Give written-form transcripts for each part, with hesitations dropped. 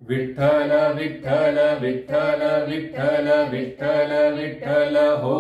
विठ्ठल विठ्ठल विठ्ठल विठ्ठल विठ्ठल विठ्ठल हो,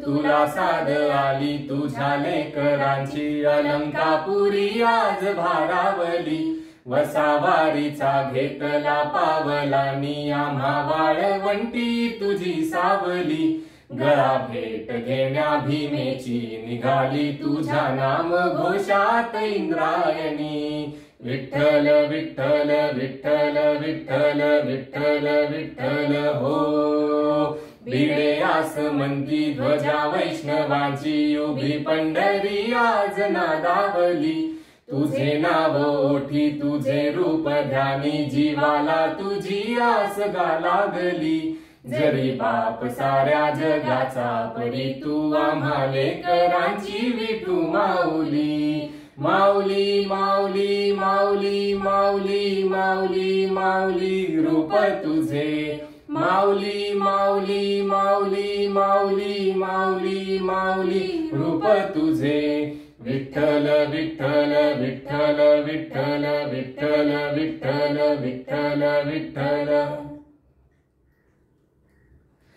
तुला साध आली तुझ्या लेकरांची अलंकापुरी आज भारावली. वसावारीचा घेतला पावलानी आम्हा वाळवंटी तुझी सावली. गळा भेट घेण्या भीमेची निघाली तुझ्या नाम घोषात इंद्रायणी. विठ्ठल विठ्ठल विठ्ठल विठ्ठल विठ्ठल विठ्ठल हो, भिडे आसमंती ध्वजा वैष्णवांची उभी पंढरी आज नादावली. तुझे नाव ओठी तुझे रूप ध्यानी जीवाला तुझी आस गा लागली. जरी बाप साऱ्या जगाचा परी तू आम्हा लेकरांची विठू माऊली. माऊली माऊली माऊली माऊली माऊली माऊली रूप तुझे. माऊली माऊली माऊली माऊली माऊली माऊली रूप तुझे. विठ्ठल विठ्ठल विठ्ठल विठ्ठल विठ्ठल विठ्ठल विठ्ठल विठ्ठल.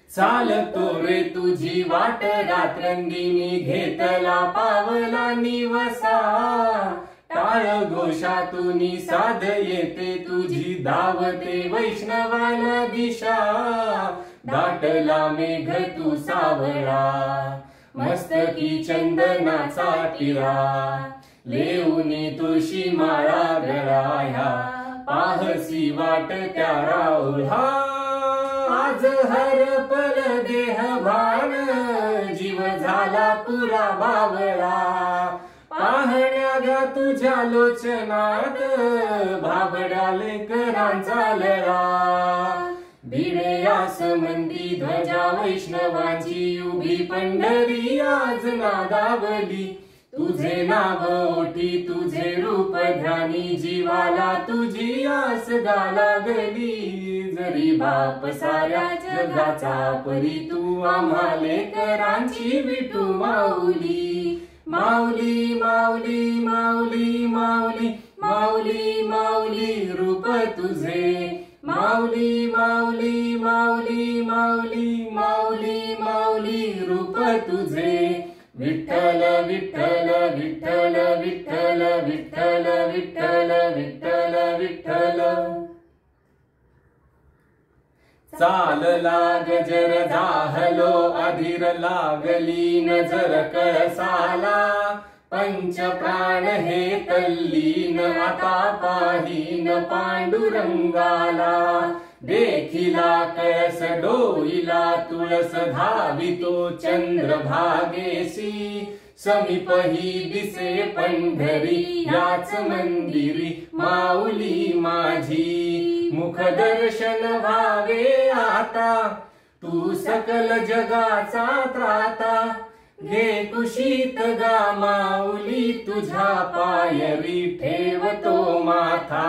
चालतो रे तुझी वाट रात्रंदिनी घेतला पावला निवसा. टाळ घोषातून साध येते तुझी धावते वैष्णवाला दिशा. दाटला मेघ तू सावळा मस्तकी चंदनाचा टिळा. लेऊनी तुळशी माळा गळाया पाहसी वाट त्या राऊळा. आज हरपल देह भान जीव झाला पुरा बावळा. पाहण्या गा तुझ्या लोचनात भाबड्या लेकरांचा लळा. भिडे आसमंती ध्वजा वैष्णवांची उभी पंढरी आज नादावली. तुझे नाव ओठी तुझे रूप ध्यानी जीवाला तुझी आस गा लागली. जरी बाप साऱ्या जगाचा परी तू आम्हा लेकरांची विठू माऊली. माऊली माऊली माऊली माऊली माऊली माऊली रूप तुझे. माऊली माऊली माऊली माऊली माऊली माऊली रूप तुझे. विठ्ठल विठ्ठल विठ्ठल विठ्ठल विठ्ठल विठ्ठल विठ्ठल विठ्ठल. चालला गजर जाहलो अधीर लागली नजर कळसाला. पंच प्राण हे तल्लीन आता पाहीन पांडुरंगाला. देखिला कळस डोईला तुळस धावितो चंद्रभागेशी. समीपही दिसे पंढरी याच मंदिरी माऊली माझी. मुख दर्शन व्हावे आता तू सकल जगाचा त्राता. घे कुशीत गा माऊली तुझ्या पायरी ठेवतो माथा.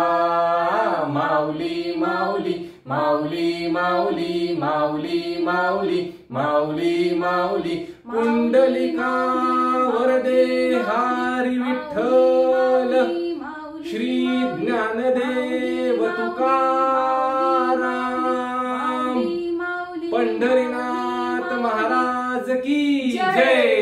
माऊली माऊली माऊली माऊली माऊली माऊली माऊली माऊली. पुंडलिका वरदे हारी विठ्ठल. श्री ज्ञानदेव तुकाराम. पंढरीनाथ महाराज की जय.